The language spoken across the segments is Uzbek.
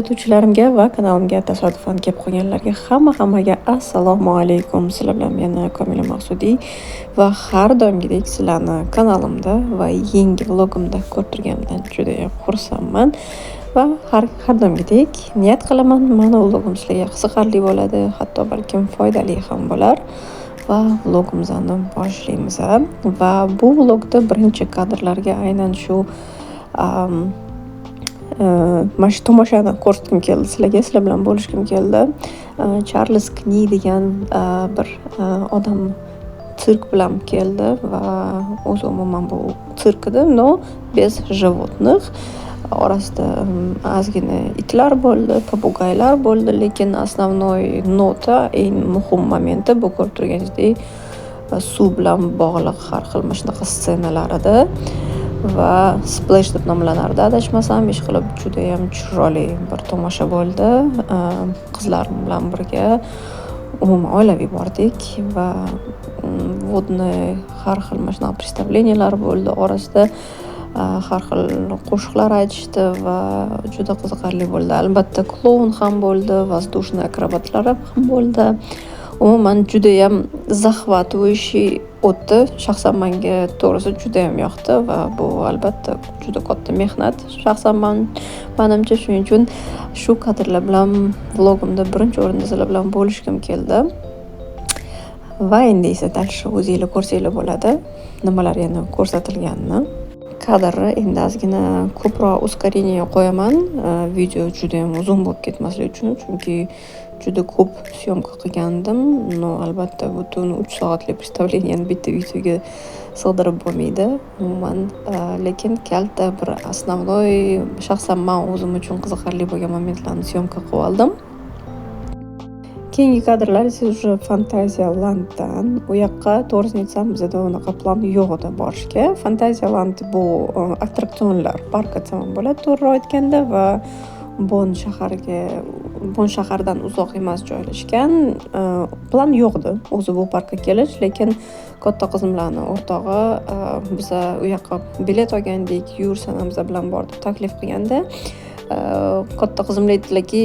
kuzatuvchilarimga va kanalimga tasodifan kelib qolganlarga hammaga assalomu alaykum. Sizlar bilan men Komila Maqsudiy va har doimgidek sizlarni kanalimda va yangi vlogimda ko'rib turganimdan juda ham xursandman va har doimgidek niyat qilaman mana vlogim sizlarga qiziqarli bo'ladi, hatto balkim foydali ham bo'lar. Va vlogimizni boshlaymiz. Va bu vlogda birinchi kadrlarga aynan shu mana shu tomoshani ko'rsatgim keldi sizlar bilan bo'lishgim keldi. Charles Kni degan bir odam sirk bilan keldi va o'zi umuman bu sirk edi, no без животных. Orasida ozgina itlar bo'ldi, papugaylar bo'ldi, lekin основной nota, eng muhim momenti bu ko'rib turganingizdek suv bilan bog'liq har xil mana shunaqa ssenalar edi. Va splash deb nomlanardi adashmasam, ishqilib juda ham chiroyli bir tomosha bo'ldi. Qizlarim bilan birga umuman oilaviy bordik va vodniy har xil mana shunaqa представлениялар bo'ldi. Orasida har xil qo'shiqlar aytishdi va juda qiziqarli bo'ldi. Albatta kloun ham bo'ldi, воздушный akrobatlari ham bo'ldi. Umuman juda ham захватывающий o'tdi. Shaxsan menga to'g'risi juda ham yoqdi va bu albatta juda katta mehnat. Shaxsan menimcha shuning uchun shu kadrlar bilan vlogimda birinchi o'rinda sizlar bilan bo'lishgim keldi. Va endi esa dalshi o'zingizlar ko'rsanglar bo'ladi, nimalar yana ko'rsatilganini. Kadrni endi ozgina ko'proq ускорение qo'yaman, video juda ham uzun bo'lib ketmasligi uchun, chunki juda ko'p syomka qilgandim. No, albatta butun 3 soatlik представленияni bitta videoga sig'dirib bo'lmaydi umuman, lekin kalta bir основной shaxsan men o'zim uchun qiziqarli bo'lgan momentlarni syomka qilib oldim. Keyingi kadrlar esa уже Fantaziyalanddan. U yoqqa to'g'risini aytsam bizda unaqa plan yo'q edi borishga. Fantaziyaland bu attraksionlar park desam bo'ladi to'g'ri aytganda va Bon shahardan uzoq emas joylashgan. Plan yo'q edi o'zi bu parkka kelish, lekin katta qizimlarning o'rtog'i biza u yoqqa bilet olgandik, yursan biz bilan borib taklif qilganda katta qizimlar aytdilarki,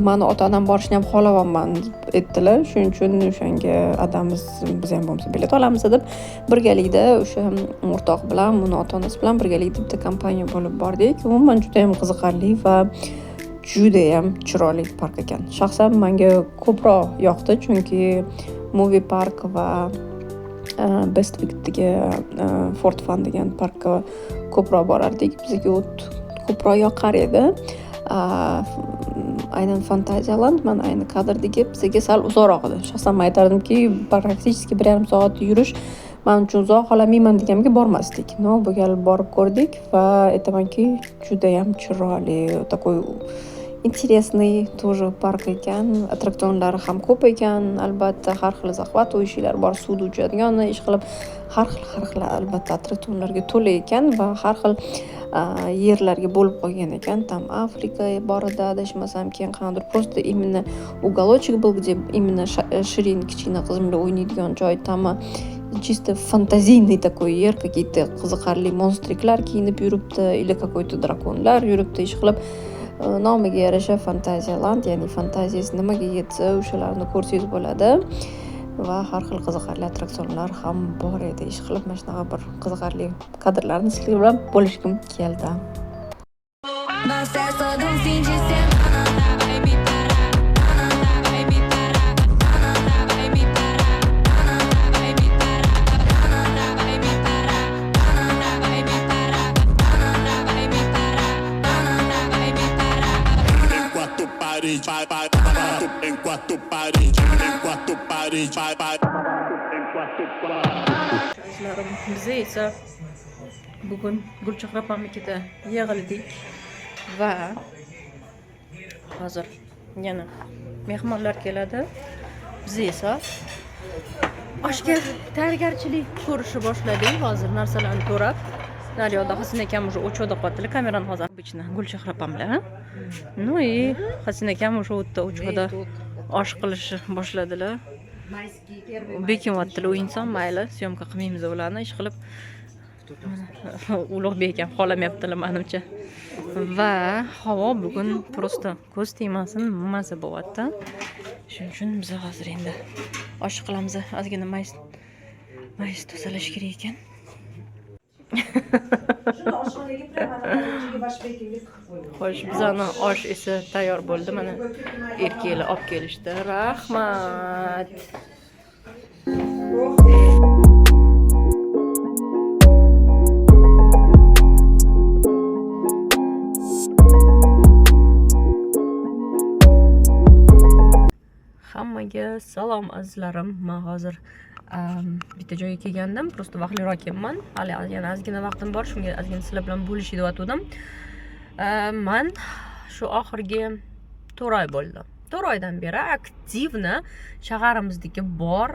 meni ota-onam borishni ham xohlayapman aytdilar. Shuning uchun o'shanga adamiz biz ham bo'lmasa bilet olamiz deb birgalikda o'sha o'rtoq bilan, uni ota-onasi bilan birgalikda bitta kompaniya bo'lib bordik. Umuman juda ham qiziqarli va juda ham chiroyli park ekan. Shaxsan menga ko'proq yoqdi, chunki Movie Park va Bestwickdagi Fort Fun degan parkka ko'proq borardik. Bizga ko'proq yoqar edi. Aynan Fantaziyaland mana ayni kadrdagi bizga sal uzoqroq edi. Shaxsan men aytardimki, praktически 1,5 soat yurish men uchun uzoq, xohlamayman deganimga bormasdik. No, bu gal borib ko'rdik va aytamanki, juda ham chiroyli, такой интересный тоже park ekan. Attraksionlari ham ko'p ekan. Albatta har xil захватывающийlar bor, suvda uchadigan, ish qilib har xil albatta attraksionlarga to'la ekan va har xil yerlarga bo'lib qolgan ekan. Tam Afrika bor edi adashmasam, keyin qanday просто именно уголочек был, где именно Shirin kichkina qizimlar o'ynaydigan joy, tam чисто фантазийный такой yer, какие-то qiziqarli monstriklar kiyinib yuribdi, или какой-то drakonlar yuribdi, ish qilib nomiga yarasha Fantaziyaland, ya'ni fantaziyasi nimaga yetsa o'shalarni ko'rsangiz bo'ladi. Va har xil qiziqarli attraksionlar ham bor edi. Ish qilib mana shunaqa bir qiziqarli kadrlarni sizlar bilan bo'lishgim keldi. Biza esa bugun Gulchehra opamnikida yig'ildik va hozir yana mehmonlar keladi. Biza esa oshga tayyorgarchilik ko'rishni boshladik. Hozir narsalarni to'rab, naryoqda Hasan akam уже o'chda qotdilar. Kamerani hozir bichna Gulchehra opam bilan. No и Hasan akam o'sha o'tda o'chda osh qilishni boshladilar. Bekinyaptilar u inson, mayli, syomka qilmaymiz ularni, ish qilib Ulug'bek ham xohlamayaptilar menimcha. Va havo bugun просто ko'z tegmasin maza bo'lyapti. Shuning uchun biz hozir endi osh qilamiz. Ozgina mayiz tozalash kerak ekan. Xo'sh, bizani osh esa tayyor bo'ldi. Mana erkaklar olib kelishdi. Rahmat. Hammaga salom azizlarim. Men hozir bitta joyga kelgandim. Просто vaqtliroq kelman. Hali yana ozgina vaqtim bor. Shunga ozgina sizlar bilan bo'lishib aytdim. Men shu oxirgi 4 oy bo'ldi. 4 oydan beri aktivni shaharimizdagi bor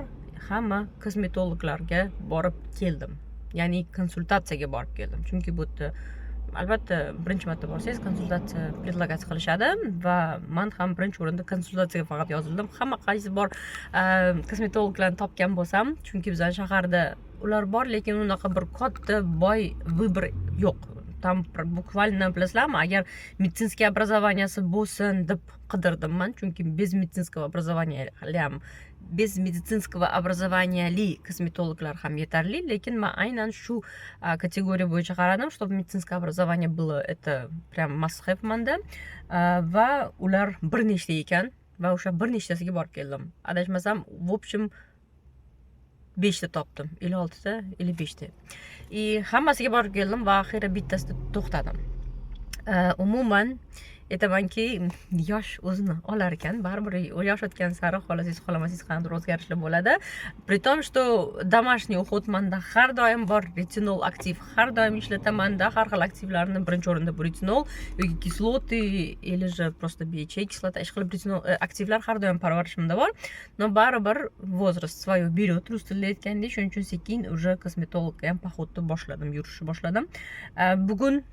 hamma kosmetologlarga borib keldim. Ya'ni konsultatsiyaga borib keldim. Chunki bu albatta birinchi marta borsangiz konsultatsiya predlagatsiya qilishadi va men ham birinchi o'rinda konsultatsiyaga faqat yozildim. Hamma qaysi bor kosmetologlarni topgan bo'lsam, chunki bizning shaharda ular bor, lekin unaqa bir katta boy vыбор yo'q. Там буквально bilasizlarmi, agar медицинский образованияsi bo'lsin deb qidirdim men, chunki без медицинского образованияli kosmetologlar ham yetarli, lekin men aynan shu kategoriya bo'yicha qaradim, чтобы медицинское образование было, это прям must have manda va ular bir nechta ekan va o'sha bir nechtasiga borib keldim. Adashmasam, в общем 5 ta topdim, 6 ta, 5 ta. Hammasiga borib keldim va oxiri bittasida to'xtadim. Umuman aytamanki, yosh o'zini olar ekan, baribir yosh o'tgan sari xohlasangiz xohlamasangiz qanday o'zgarishlar bo'ladi. При том, что домашний уход manda har doim bor, retinol aktiv har doim ishlataman, har xil aktivlarni birinchi o'rinda bu retinol yoki kisloты или же просто BHA kislota, ishqilib retinol aktivlar har doim parvarishimda bor. Но baribir возраст свое берет, rus tilida aytgandek, shuning uchun sekin уже kosmetologga ham poходni boshladim, yurishni boshladim. Bugun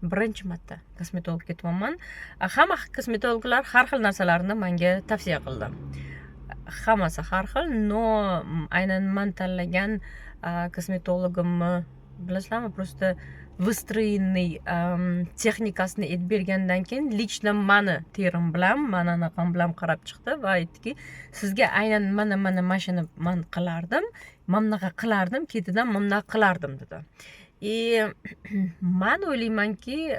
birinchi marta kosmetologga ketyapman. Hamma kosmetologlar har xil narsalarni menga tavsiya qildi. Hammasi har xil, но aynan men tanlagan kosmetologimni bilasizlarmi, просто выстроенный texnikasini aytib bergandan keyin lично meni terim bilan, mana anaqam bilan qarab chiqdi va aytdiki, sizga aynan mana shuni men qilardim, mamnaqa qilardim, ketidan mamnaqa qilardim dedi. Men o'ylaymanki,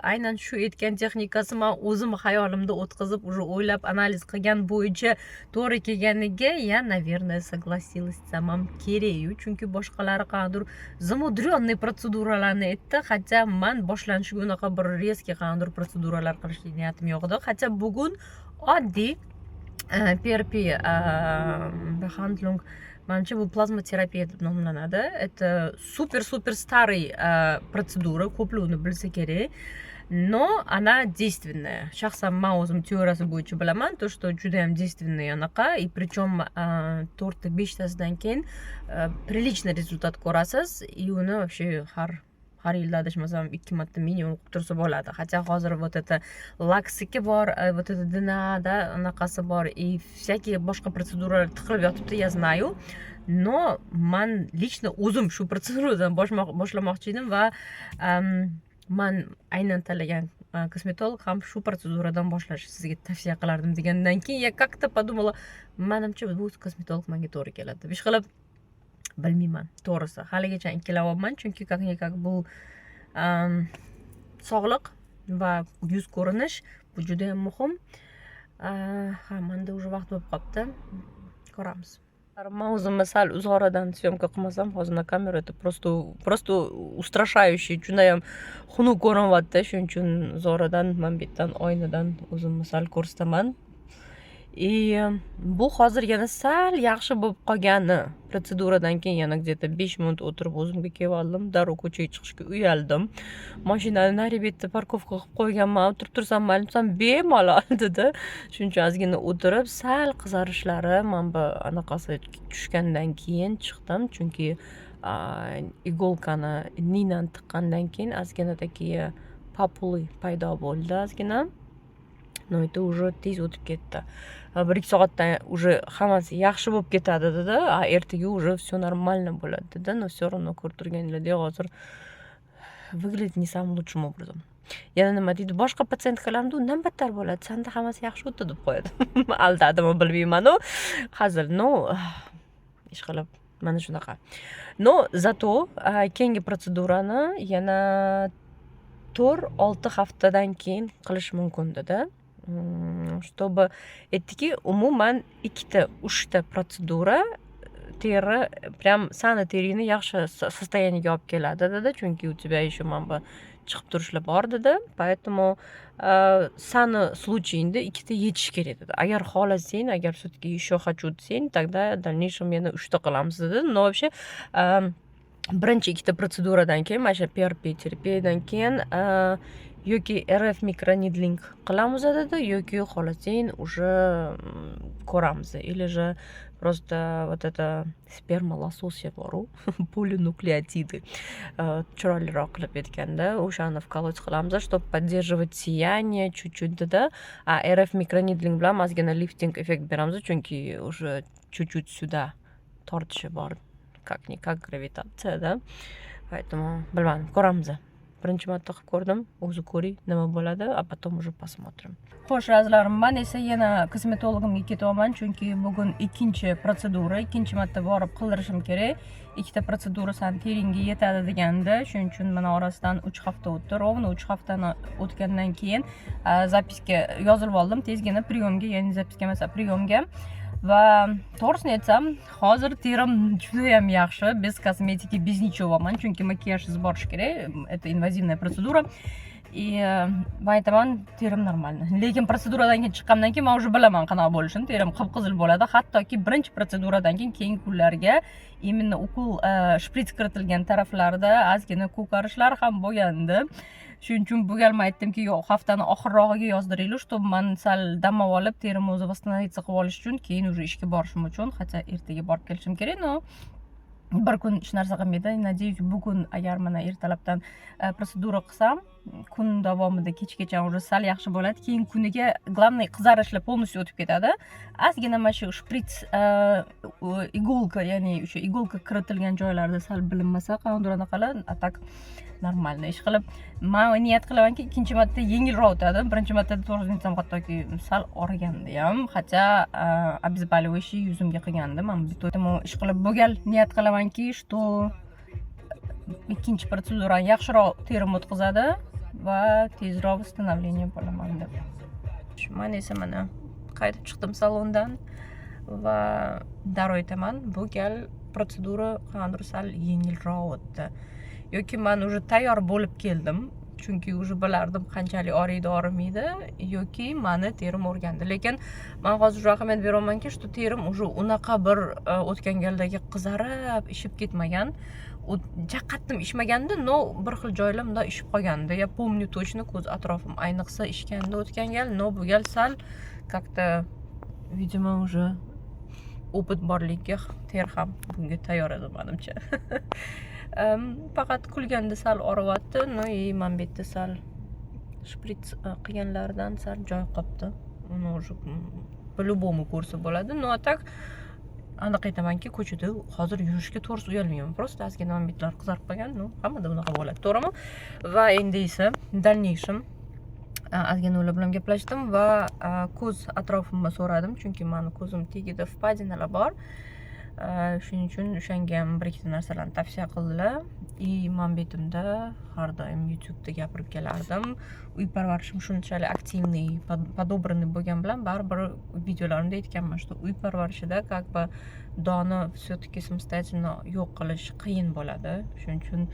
aynan shu aytgan texnikasi men o'zim hayolimda o'tkazib, уже o'ylab analiz qilgan bo'yicha to'g'ri kelganiga, ya, наверное, согласилась desam kerak, chunki boshqalari qanday zamudrёnный proseduralarni aytdi, hatto men boshlanishiga unaqa bir резкий qanday proseduralar qilishga niyatim yo'q edi. Hatto bugun oddiy PRP behandlung, manimcha bu plazmaterapiya deb nomlanadi. Это super старый процедура, ko'plar uni bilsa kerak. Но она действенная. Shaxsan men o'zim teoriyasi bo'yicha bilaman, то что juda ham действенный anaqa, и причем 4-5 tasidan keyin приличный результат ko'rasiz, и uni вообще har yilda adashmasam 2 marta minimum qilib tursa bo'ladi. Hatto hozir вот это laksiki bor, вот это dinada anaqasi bor, и всякие boshqa proseduralar tiqilib yotibdi, я знаю. Но men лично o'zim shu proseduradan boshlamoqchi edim va men aynan tanlagan kosmetolog ham shu proseduradan boshlashni sizga tavsiya qilardim degandan keyin я как-то подумала, menimcha bu kosmetolog menga to'g'ri keladi. Ishqilib bilmayman, to'g'risi. Haligacha ikkilayapman, chunki как bu sog'liq va yuz ko'rinish bu juda ham muhim. Menda уже vaqt bo'lib qolibdi. Ko'ramiz. Men o'zimni sal uzoqroqdan syomka qilmasam, hozir na kamerada просто устрашающий, juda ham xunuk ko'rinyapti. Shuning uchun uzoqroqdan men bu yerdan oynadan o'zimni sal ko'rsataman. Bu hozir yana sal yaxshi bo'lib qolgani. Proseduradan keyin yana где-то 5 minut o'tirib o'zimga kelib oldim. Darrov ko'chaga chiqishga uyaldim. Mashinani naribetda parkovka qilib qo'yganman. O'tirib tursam, malimsam bemalol dedi. Shuning uchun ozgina o'tirib, sal qizarishlari men bu anaqasi tushgandan keyin chiqdim, chunki igolkani ninan tiqqandan keyin ozgina taki papuli paydo bo'ldi ozgina. это уже tez o'tib ketdi. 1-2 soatdan уже hammasi yaxshi bo'lib ketadi dedi, a ertaga уже все нормально bo'ladi dedi. Но все равно ko'rib turganinglardek hozir выглядит не самым лучшим образом. Yana nima deydi, boshqa patsientkalarni undan battar bo'ladi, sanda hammasi yaxshi o'tdi deb qo'yadi. Aldadimi bilmayman-u. Hozir ishqilib mana shunaqa. Zato keyingi protsedurani yana 4-6 haftadan keyin qilish mumkin dedi. Чтобы aytdiki, umuman 2-3 protsedura teri прям sani teringni yaxshi состояниеga olib keladi dedi, chunki u тебя еще chiqib turishlar bor dedi. Поэтому sani случайingda 2ta yechish kerak dedi. Agar xohlasang, agar все-таки еще хочу desang, тогда в дальнейшем yana 3ta qilamiz dedi. Но вообще birinchi 2ta protseduradan keyin, mana shu PRP terapiyadan keyin yoki RF microneedling qilamiz dedi, yoki xohlasang уже ko'ramiz. Или же просто вот это sperma-лососья boru, polinukleotiды chiroyliroq qilib aytganda, o'shani вколоть qilamiz, чтобы поддерживать сияние чуть-чуть dedi. A RF microneedling bilan ozgina lifting effekt beramiz, chunki уже чуть-чуть сюда tortishi bor. Как gravitatsiyada. Поэтому bilmadim, ko'ramiz. Birinchi marta qilib ko'rdim, o'zi ko'ring nima bo'ladi, a потом уже посмотрим. Xo'sh, razlarim, men esa yana kosmetologimga ketyapman, chunki bugun ikkinchi protsedura, ikkinchi marta borib qildirishim kerak. 2ta protsedura san teringga yetadi deganda, shuning uchun mana orasidan 3 hafta o'tdi. Ровно 3 haftani o'tgandan keyin zapiska yozib oldim, tezgina priyomga, ya'ni zapiska emas, priyomga. Va to'g'risini aytsam, hozir terim juda ham yaxshi, bez kosmetiki, bez nichovoman, chunki makiyajsiz borish kerak. Это invazivная процедура. И men aytaman, terim normalniy. Lekin protseduradan keyin chiqqandan keyin men уже bilaman qanaqa bo'lishini. Terim qip-qizil bo'ladi. Hattoki birinchi protseduradan keyin keyingi kunlarga именно ukol shprits kiritilgan taraflarida ozgina ko'karishlar ham bo'lgandi. Shuning uchun bu gal men aytdimki, yo'q, haftani oxirrog'iga yozdiraylik, чтобы men sal damab olib, terim o'zi восстановиться qilib olish uchun, keyin уже ishga borishim uchun, hatto ertaga borib kelishim kerak, но bir kun hech narsa qilmaydi. Надеюсь, bugun agar mana ertalabdan protsedura qilsam, kun davomida kechgacha уже sal yaxshi bo'ladi. Keyin kuniga главный qizarishlar полностью o'tib ketadi. Ozgina mana shu shprits igolka, ya'ni o'sha igolka kiritilgan joylarda sal bilinmasa, qanaqadir anaqalar, a так нормально ish qilib, men niyat qilamanki, ikkinchi marta yengilroq o'tadi. Birinchi martada to'g'risini aytsam, hattoki sal organdi ham, hatto обезболивающий yuzimga qilgandi. Men bitamo ish qilib, bu gal niyat qilamanki, что ikkinchi protsedurani yaxshiroq terim o'tkazadi va tezroq восстановление bo'laman deb. Men esa mana qaytib chiqdim salondan va darrov aytaman, bu gal protsedura qanday sal yengilroq o'tdi. Yoki men уже tayyor bo'lib keldim, chunki уже bilardim qanchalik oriydi, orimaydi, yoki meni terim o'rgandi. Lekin men hozir ahamiyat beramanki, что terim уже unaqa bir o'tgan galdagi qizarib, ishib ketmagan. Jaqatdim ishmaganda, no bir xil joylarimda ishib qolgandi. Я помню точно, ko'z atrofim ayniqsa ishganda o'tgan gal, no bu gal sal как-то, видимо, уже opit borligiga ter ham bunga tayyor edi menimcha. Faqat kulganda sal og'riyapti, no men bu yerda sal shprits qilganlardan sal joy qolibdi. Uni уже по-любому ko'rsa bo'ladi. No так aniq aytamanki, ko'chada hozir yurishga to'g'risi uyalmayman. Просто ozgina bitlar qizarib qolgan, no hammada bunaqa bo'ladi, to'g'rimi? Va endi esa дальнейшем ozgina ular bilan gaplashdim va ko'z atrofimga so'radim, chunki meni ko'zim tagida vpadinalar bor. Shuning uchun o'shanga ham bir-ikkita narsalarni tavsiya qildilar. Men betimda har doim YouTube'da gapirib kelardim. Uy parvarishim shunchalik aktivniy, подобранный bo'lgan bilan baribir videolarimda aytganman, что uy parvarishida как бы doni все-таки самостоятельно yo'q qilish qiyin bo'ladi. Shuning uchun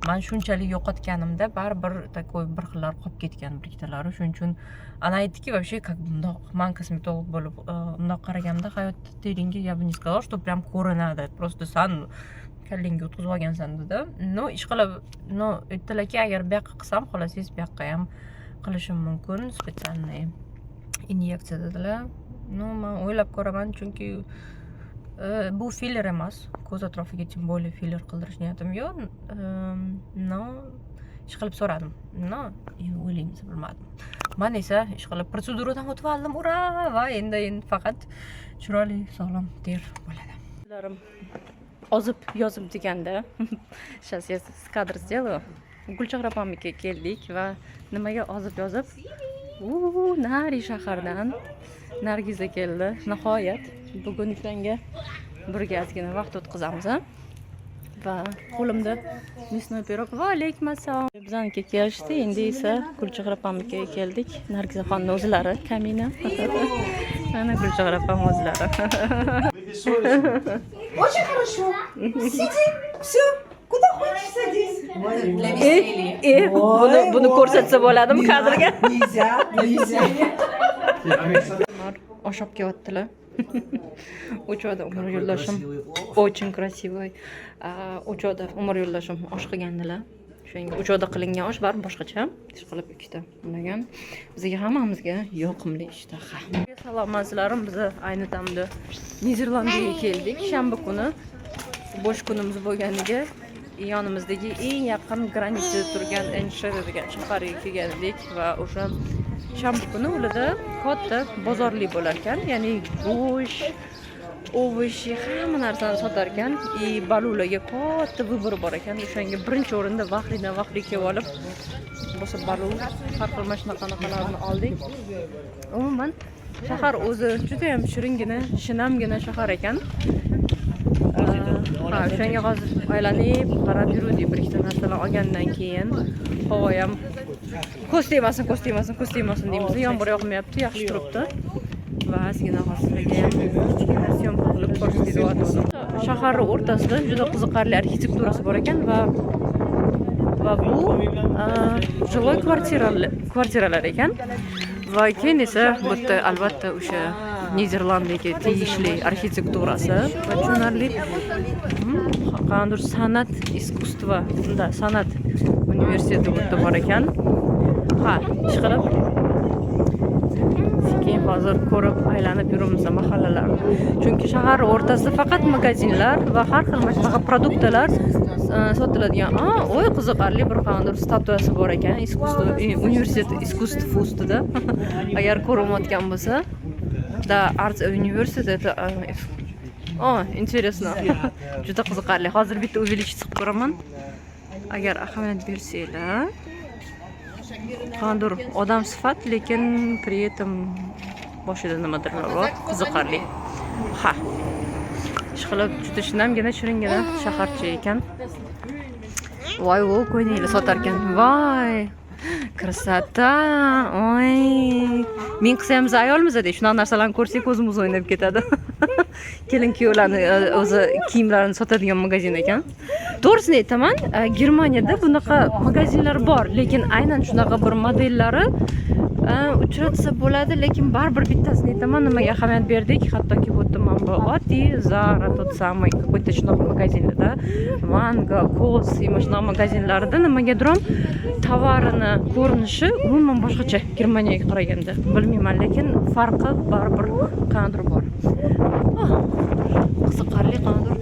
men shunchalik yo'qotganimda baribir takoy bir xillar qolib ketgan bir-ikkitalari. Shuning uchun ana aytdiki, вообще как bundoq men kosmetolog bo'lib bundoq qaraganda hayotda teringga я бы не сказала, что прям ko'rinadi. Просто san kallingga o'tkazib olgansan dedi. No ish qilib, no aytdilarki, agar bu yoqqa qilsam, xolasingiz bu yoqqa ham qilishim mumkin, специальный inyeksiya dedilar. No men o'ylab ko'raman, chunki bu filler emas. Ko'z atrofiga tем более filler qildirish niyatim yo'q. No ish qilib so'radim. No, o'ylaymiz, bilmadim. man esa ishqilib protseduradan o'tib oldim, ura, va endi faqat chiroyli sog'lom ter bo'ladi. Ozib yozib deganda сейчас я кадр сделаю. Gulchehra opamga keldik va nimaga ozib yozib, nari shahardan Nargiza keldi. Nihoyat bugun o'shanga birga ozgina vaqt o'tkazamiz va qo'limda мясной pirog va alaykum assalom. Bizanikiga kelishdi, endi esa Gulchehra opamga keldik. Nargizaxonning o'zlari kamina. Mana Gulchehra opam o'zlari. Очень хорошо. Сидим, все. Куда хочешь садись. Buni ko'rsatsa bo'ladimi kadrga? Нельзя, нельзя. Oshib kelyaptilar. Uchoqda Umar yo'ldoshim очень красивый. Uchoqda Umar yo'ldoshim osh qilgandilar. Shunga uchoqda qilingan osh bor, boshqacha ish qilib ikkita unagan. Bizga hammamizga yoqimli ishtaha. Salomatlarim, biz ayni damda Niderlandiyaga keldik. Shanba kuni bo'sh kunimiz bo'lganiga yonimizdagi eng yaqin granitda turgan Enshede degan shaharga kelgandik va o'sha shanba kuni ularda katta bozorlik bo'lar ekan, ya'ni go'sht, ovosh, hamma narsani sotar ekan, balularga katta vыбор bor ekan. O'shanga birinchi o'rinda vaqtlidan vaqtli kelib olib, bo'lsa balu, har xil mashinalarni oldik. Umuman shahar o'zi juda ham shiringina, shinamgina shahar ekan. O'shanga hozir aylanib, qarab yurdik, bir ikkita narsalar olgandan keyin havo ham ko'z tegmasin deymiz. Yomg'ir yoqmayapti, yaxshi turibdi. Va ozgina hozirga ham kichkina syomka qilib ko'rsatyapman. Shahar o'rtasida juda qiziqarli arxitekturasi bor ekan va bu жилой kvartiralar ekan. Va keyin esa bu yerda albatta o'sha Niderlandiyaga tegishli arxitekturasi va tushunarli qanday san'at iskustva, san'at universiteti bu yerda bor ekan. Ishqilib keyin hozir ko'rib aylanib yuramiz mahallalarni. Chunki shahar o'rtasida faqat magazinlar va har xil shunaqa produktlar sotiladigan. O'y qiziqarli bir qanday statuyasi bor ekan, universitet искусств ustida. Agar ko'rmayotgan bo'lsa, da Arts universiteti. Интересно. Juda qiziqarli. Hozir bitta увеличить qilib ko'raman. Agar ahamiyat bersanglar, qanday odam sifat, lekin при этом boshida nimadir bor, qiziqarli. Ishqilib juda shinamgina, shiringina shaharcha ekan. Voy, ko'ynaklar sotar ekan. Voy, krasota. Oy. Men qilsamiz ayolmiz-da, shunaqa narsalarni ko'rsak ko'zimiz o'ynab ketadi. Kelin-kuyovlarni o'zi kiyimlarini sotadigan magazin ekan. To'g'risini aytaman, Germaniyada bunaqa magazinlar bor, lekin aynan shunaqa bir modellari uchratsa bo'ladi, lekin baribir bittasini aytaman, nimaga ahamiyat berdik, hattoki bu yerda mana bu oddiy Zara, tот самый какой-то shunaqa magazinlarda, Mango, Kohl's, shunaqa magazinlarida nimagadir ham tovarini ko'rinishi umuman boshqacha Germaniyaga qaraganda. Bilmayman, lekin farqi baribir qanday bor. Qiziqarli qanday.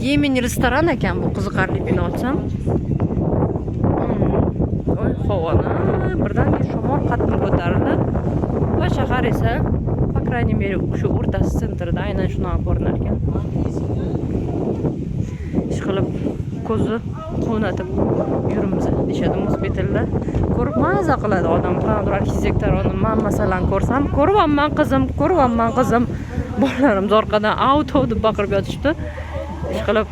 Yemen restoran ekan bu, qiziqarli bino ochsam. Havoni birdan shamol qattiq ko'tarildi va shahar esa, по крайней мере, shu o'rtasi sentrida aynan shunaqa ko'rinar ekan. Ishqilib ko'zni quvnatib yurimiz deyishadi o'zbek tilida. Ko'rib maza qiladi odam. Qanday arxitektorni men masalan ko'rsam, ko'ryapman qizim. Bolalarim orqadan auto deb baqirib yotishdi. Ishqilib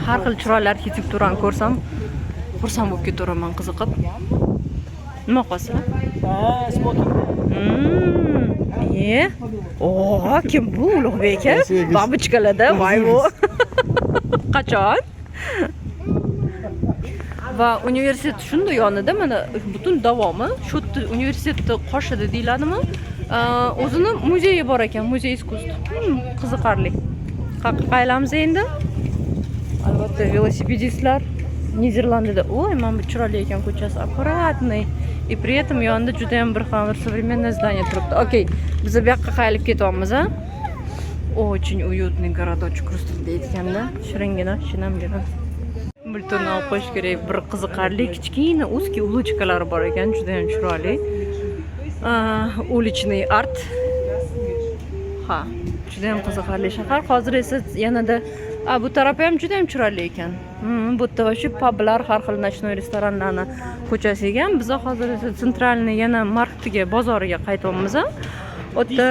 har xil chiroyli arxitekturani ko'rsam, xursand bo'lib ketaveraman qiziqib. Nima qolsa? Kim bu Ulug'bek? Babuchkalarda, voy bu. Qachon? Va universitet shunda yonida, mana butun davomi shu universitetni qoshida deyiladimi? O'zini muzeyi bor ekan, muzey искусств. Qiziqarli. Qaylamiz endi. Albatta velosipedistlar Niderlandiyada, mana bu chiroyli ekan ko'chasi, аккуратный. И при этом yonida juda ham bir xonali современное здание turibdi. Okey, biz bu yoqqa qaylib ketyapmiz, Очень уютный городочек Rustam deydiganda, shiringina, shinamgina. Bulturni olib qo'yish kerak, bir qiziqarli kichkina узкий улочкалari bor ekan, juda ham chiroyli. Ulichniy art. Ha, juda ham qiziqarli shahar. Hozir esa yanada bu tarafi ham juda ham chiroyli ekan. Bu yerda shu publar, har xil nochnoy restoranlarni ko'chasi ekan. Biz hozir esa sentralniy yana marketiga, bozoriga qaytyapmiz. O yerda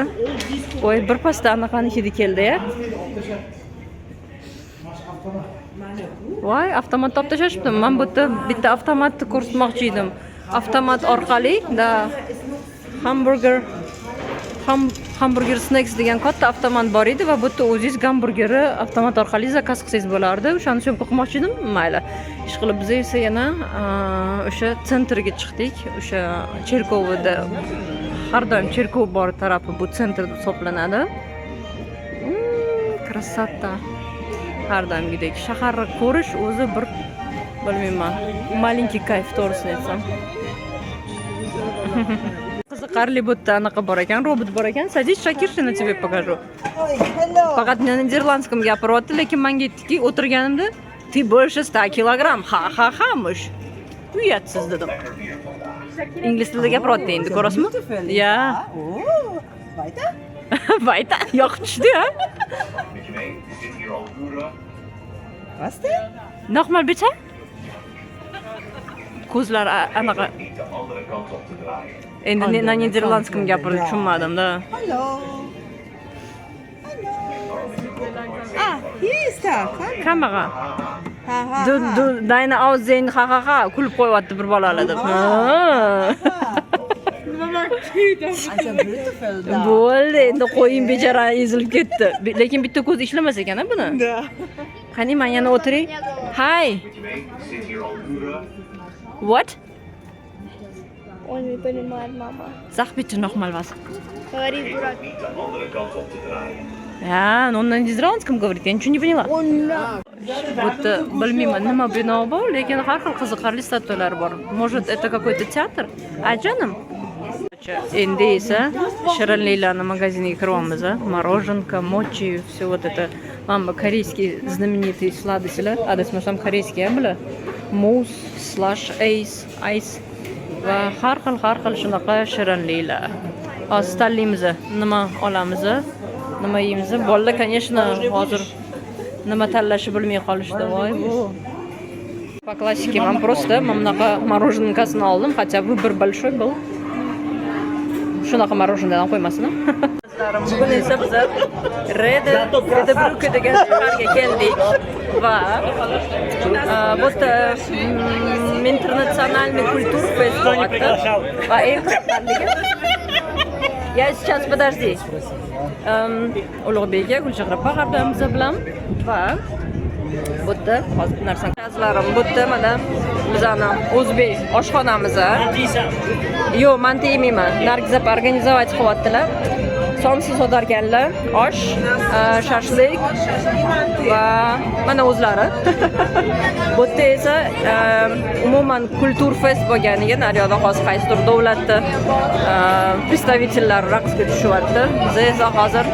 voy bir pasda anaqani hidi keldi-ya. Voy, avtomatni olib tashlashibdi. Men bu yerda bitta avtomatni ko'rsatmoqchi edim. Avtomat orqali hamburger snacks degan katta avtomat bor edi va bu yerda o'zingiz gamburgerni avtomat orqali zakaz qilsangiz bo'lardi. O'shani syomka qilmoqchi edim. Mayli. Ish qilib biz esa yana o'sha sentrga chiqdik. O'sha Cherkovda har doim cherkov bor tarafi bu sentr deb hisoblanadi. Krasota. Har doimgidek shaharni ko'rish o'zi bir bilmayman, malinki kayf to'g'risini aytsam. Qiziqarli bu yerda anaqa bor ekan, robot bor ekan. Садись, Shakir, shuni тебе покажу. Faqat niderlandskim gapiryapti, lekin menga aytdiki, o'tirganimda "Ты больше 100 килограмм. Ha, mush." Uyatsiz dedim. Ingliz tilida gapiryapti endi, ko'rasizmi? Ya. Weiter? Weiter. Yo'q tushdi-ya. Was denn? Nochmal bitte? Ko'zlar anaqa. Endi niderlandskim gapirib tushunmadim-da. Hallo. Hier ist er. Kamera. Ha. Du deine Aussehen ha kulib qo'yapti bir bolalar deb. Also Blütefelder. Bo'ldi, endi qo'ying bechara ezilib ketdi. Lekin bitta ko'z ishlamas ekan-a buni. Qani men yana o'tiray. Hi. What? Он не понимает, мама. Sag bitte nochmal was. Говори, дурак. Ya, он на нидерландском говорит, я ничего не поняла. Вот, bilmayman nima bino bor, lekin har xil qiziqarli statuyalar bor. Может, это какой-то театр? Ajanim. Endi esa shirinliklarni magaziniga kiryapmiz. Мороженка, mochi, все вот это. Mana bu koreyskiy знаменитый сладостьlar. Adasmasam koreyskiy bular. Mousse, slush, ice va har xil shunaqa shirinliklar. Hozir tanlaymiz, nima olamiz, nima yeymiz. Bolalar, конечно, hozir nima tanlashi bilmay qolishdi. Voy bu. По классике men просто bunaqa мороженкасini oldim, хотя бы bir большой был. Shunaqa мороженыйdan qo'ymasin. Bugun esa biz Redebruke degan shaharga keldik va bu yerda internatsionальный культурфест bo'lyapti. Va eng qiziqarligi Я сейчас подожди. Ulug'bekga Gulchehra Bahardamiz bilan va bu yerda hozir narsani ta'zlarim bu yerda mana bizani o'zbek oshxonamiz. Yo'q, men tegmayman. Nargiza organizovat qilyaptilar. Somsiz so'darganlar, osh, shashlik va mana o'zlari. Bu yerda esa umuman kulturfest bo'lganiga naryoqda hozir qaysidir davlatda представительlar raqsga tushyapti. Biz esa hozir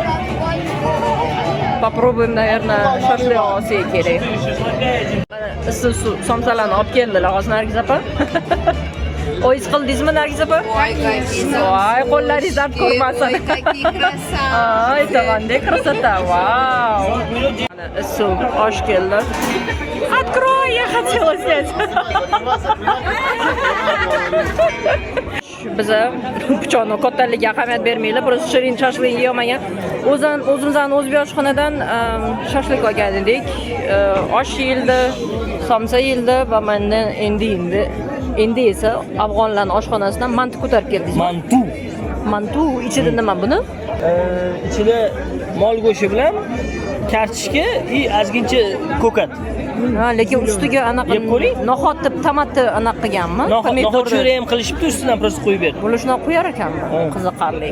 попробуем, наверное, shashlik olsak kerak. Issiq suv somsalarni olib keldilar hozir Nargiza opa. O'yiz qildingizmi Nargiza opa? Voy, qo'llaringiz dard ko'rmasin. Ay, tavanda krasota. Vau. Mana issiq osh keldi. Открой, я хотела снять. Biz pichoqni kattaligiga ahamiyat bermaylik, просто shirin shashlik yeyolmagan. O'zimizning o'zbek oshxonadan shashlik olgan edik. Osh yeyildi, somsa yeyildi va mendan endi esa afg'onlarning oshxonasidan manti ko'tarib keldik. Mantu ichida nima buni? Ichida mol go'shti bilan kartoshka и ozgincha ko'kat. Ha, lekin ustiga anaqa noxot tomatni anaqa qilganmi? Noxot cho'ri ham qilishibdi, ustidan просто qo'yib berdi. Buni shunaqa qo'yar ekanmi? Qiziqarli.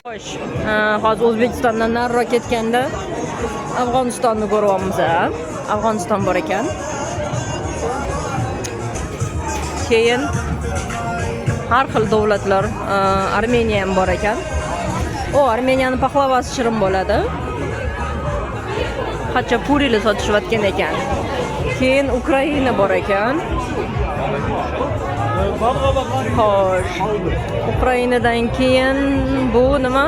Xo'sh, hozir O'zbekistondan nariroq ketganda Afg'onistonni ko'ryapmiz. Afg'oniston bor ekan. Keyin har xil davlatlar, Armeniya ham bor ekan. Armeniyaning paxlavasi shirin bo'ladi. Xachapurili sotishayotgan ekan. keyin Ukraina bor ekan. Xo'sh. Ukrainadan keyin bu nima?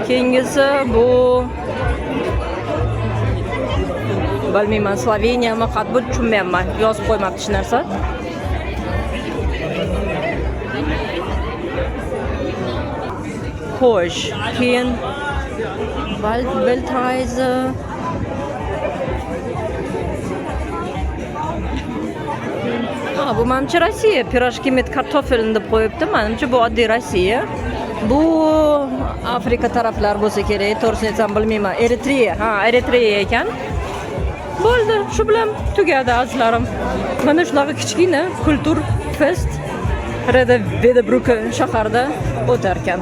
Keyingisi bu bilmayman, Sloveniyami, qatbu tushunmayapman. Yozib qo'ymabdi hech narsa. Xo'sh, keyin Waldreise. Bu menimcha Rossiya, pirojki met kartofelini deb qo'yibdi. Menimcha bu oddiy Rossiya. Bu Afrika taraflar bo'lsa kerak, to'g'risini aytsam bilmayman. Eritreya, Eritreya ekan. Bo'ldi, shu bilan tugadi azizlarim. Mana shunaqa kichkina kultur fest Vedabruke shaharda o'tar ekan.